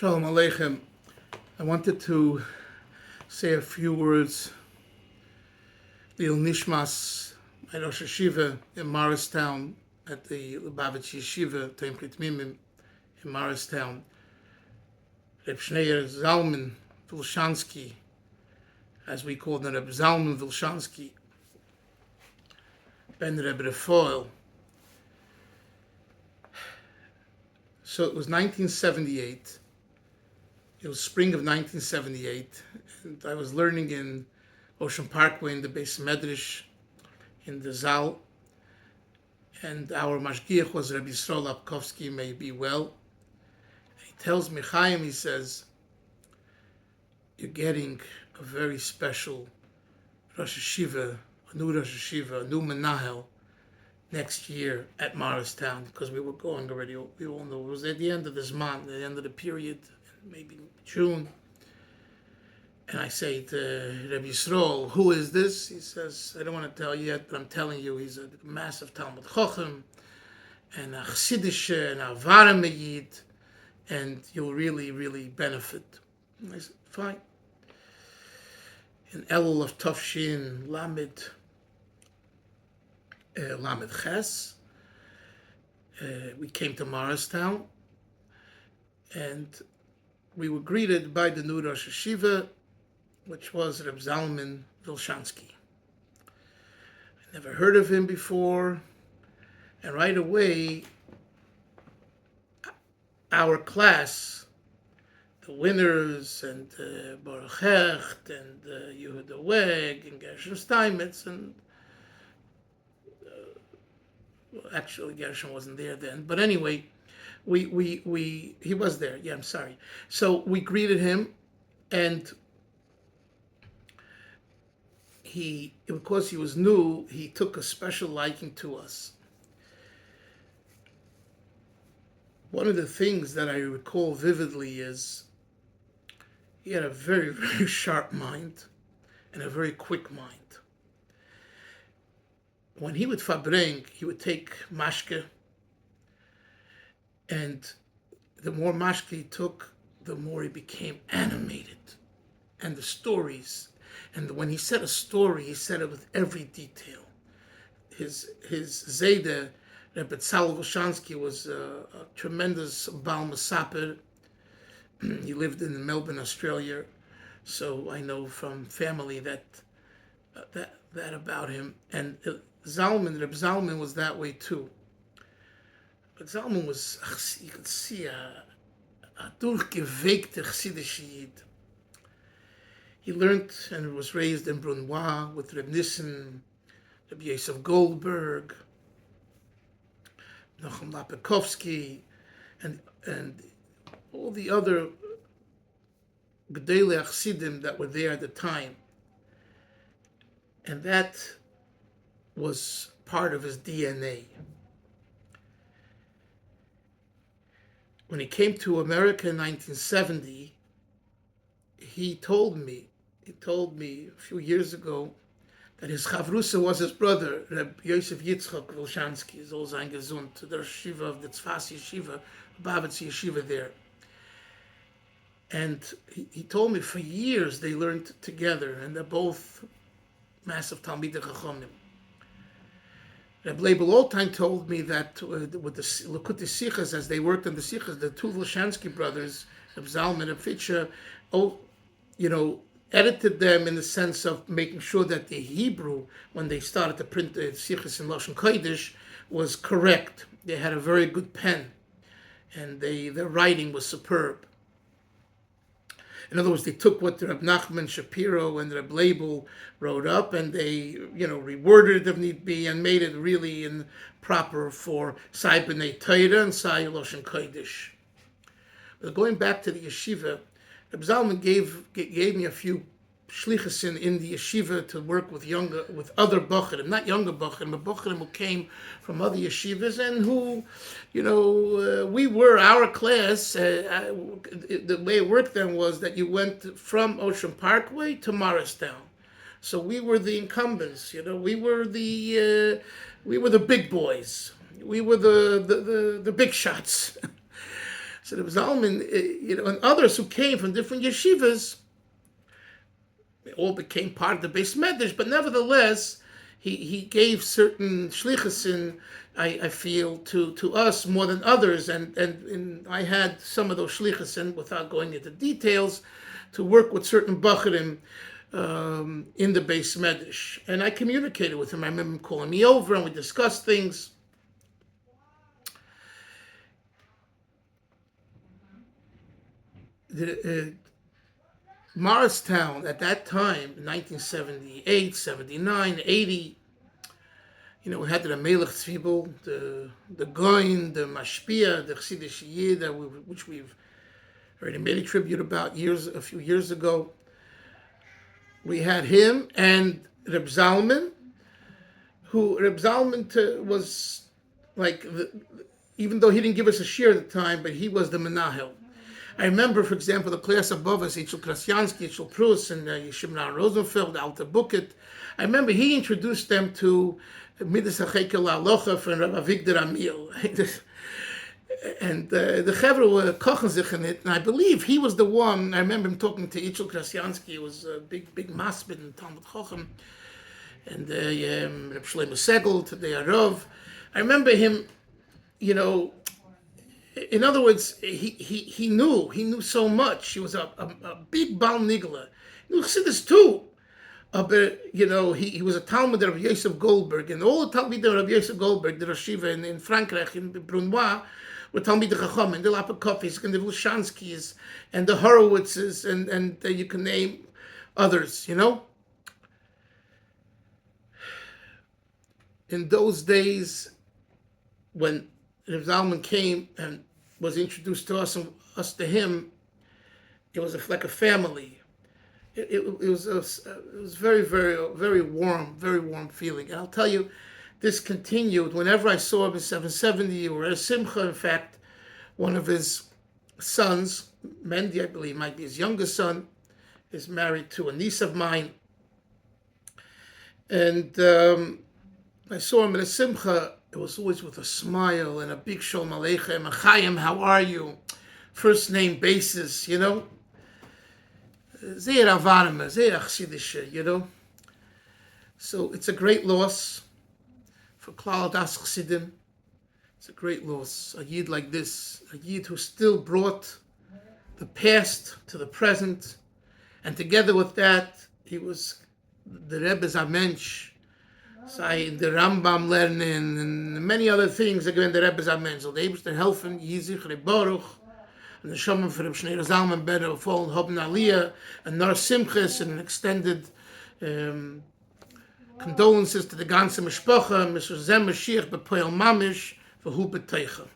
Shalom Aleichem. I wanted to say a few words. Lil Nishmas, my Rosh Yeshiva in Morristown, at the Lubavitch Yeshiva, Talmid in Morristown. Reb Zalman, Wilchanski, as we call him, Reb Zalman Wilchanski, Ben Reb Refoil. So it was 1978. It was spring of 1978, and I was learning in Ocean Parkway in the Beis Medrash in the Zal, and our mashgiach was Rabbi Yisrael, may he be well. He tells me, Chaim, he says, you're getting a very special Rosh Yeshiva, a new Rosh Yeshiva, a new Menahel next year at Morristown, because we were going already. We all know it was at the end of this month, the end of the period, maybe June. And I say to Rabbi Yisrael, who is this? He says, I don't want to tell you yet, but I'm telling you, he's a massive Talmid Chocham, and a Chasidisher, and a Varameyid, and you'll really, really benefit. And I said, fine. In Elul of Tafshin, Lamed Ches, we came to Morristown, and we were greeted by the new Rosh Yeshiva, which was Reb Zalman Wilchanski. I never heard of him before, and right away, our class, the winners, and Baruch Hecht, and Yehuda Weg, and Gershon Steinmetz, and actually Gershon wasn't there then, but anyway, he was there. Yeah, I'm sorry. So we greeted him, and because he was new, he took a special liking to us. One of the things that I recall vividly is he had a very, very sharp mind and a very quick mind. When he would fabring, he would take mashke, and the more mashke he took, the more he became animated. And the stories, and when he said a story, he said it with every detail. His Zayde, Reb Zalman Wilchanski, was a tremendous Baal Masaper. He lived in Melbourne, Australia, so I know from family that about him. And Reb Zalman was that way too. But Zalman was, you could see, a durchgeweckte Chasidisher Yid. He learned and was raised in Brunois with Reb Nissen, Reb Yosef Goldberg, Chocham Lapikovsky, and all the other Gedolei Chassidim that were there at the time. And that was part of his DNA. When he came to America in 1970, he told me a few years ago that his chavrusa was his brother, Reb Yosef Yitzchak Wilchanski, is all sein gesund, to the yeshiva of the Tzfas Yeshiva, Lubavitch Yeshiva there. And he told me for years they learned together, and they're both massive Talmid Chachamim. Reb Leibel all time told me that with the Likutei Sichas, as they worked on the Sichas, the two Wilchanski brothers, Reb Zalman and Fitcher, edited them in the sense of making sure that the Hebrew, when they started to print the Sichas in Lashon Kodesh, was correct. They had a very good pen, and their writing was superb. In other words, they took what Reb Nachman Shapiro and Reb Leibel wrote up, and they, reworded it if need be, and made it really proper for Sai B'nai Torah and Sai Lashon Kodesh. But going back to the yeshiva, Reb Zalman gave me a few shlichus in the yeshiva to work with other bachurim, not younger bachurim, but bachurim who came from other yeshivas and who, we were, our class, the way it worked then was that you went from Ocean Parkway to Morristown. So we were the incumbents, we were the big boys. We were the big shots. So Reb Zalman, and others who came from different yeshivas, they all became part of the Beis Medrash, but nevertheless, he gave certain shlichusin, I feel, to us more than others, and I had some of those shlichusin, without going into details, to work with certain bacharim in the Beis Medrash. And I communicated with him. I remember him calling me over, and we discussed things. Morristown at that time, 1978, 79, 80, we had the Melech Tzvibel, the Goin, the Mashpia, the Chasidisher, which we've already made a tribute about a few years ago. We had him and Reb Zalman, who Reb Zalman was like, even though he didn't give us a share at the time, but he was the Menahel. I remember, for example, the class above us, Wilchanski, Prus, and Yeshimon Rosenfeld, Alta Buket. I remember he introduced them to Midas HaChekel Alocha from Rabbi Victor Amil. And the Chevra were kochen sich in it, and I believe he was the one. I remember him talking to Wilchanski. It was a big masbid in Talmid Chocham, and Reb Shlomo Segel to the Arav. I remember him, in other words, he knew so much. He was a big Baal Nigla. He knew Chassidus too. But he was a Talmid of Yosef Goldberg, and all the Talmid of Yosef Goldberg, the yeshiva in Frankreich, in Brunois, were Talmid Chocham, and the Lapakofis, and the Wilchanskis, and the Horowitzes, and you can name others. In those days, when Reb Zalman came and was introduced to us and us to him, it was like a family. It was very, very, very warm feeling. And I'll tell you, this continued whenever I saw him in 770 or at Simcha. In fact, one of his sons, Mendy, I believe, might be his youngest son, is married to a niece of mine. And I saw him at a Simcha. It was always with a smile and a big Shalom Aleichem, Chaim, how are you? First name basis, Zeir Avarma, Zeir Chasidisher, So it's a great loss for Klal Das Chassidim. It's a great loss. A Yid like this, a Yid who still brought the past to the present, and together with that, he was the Rebbe Zalman, sei in der Rambam lernen, and many other things that the Rebbe Zalman. So the Eibster helfen, Yizich, Reb Baruch, and the Shomen for Reb Shneur Zalman, better fallen Hoben Aliyah, and Nar Simchas, and extended condolences to the ganze Mishpacha, Mr. Zem Mashiach, Bepoel Mamish, for Hu B'Teicha.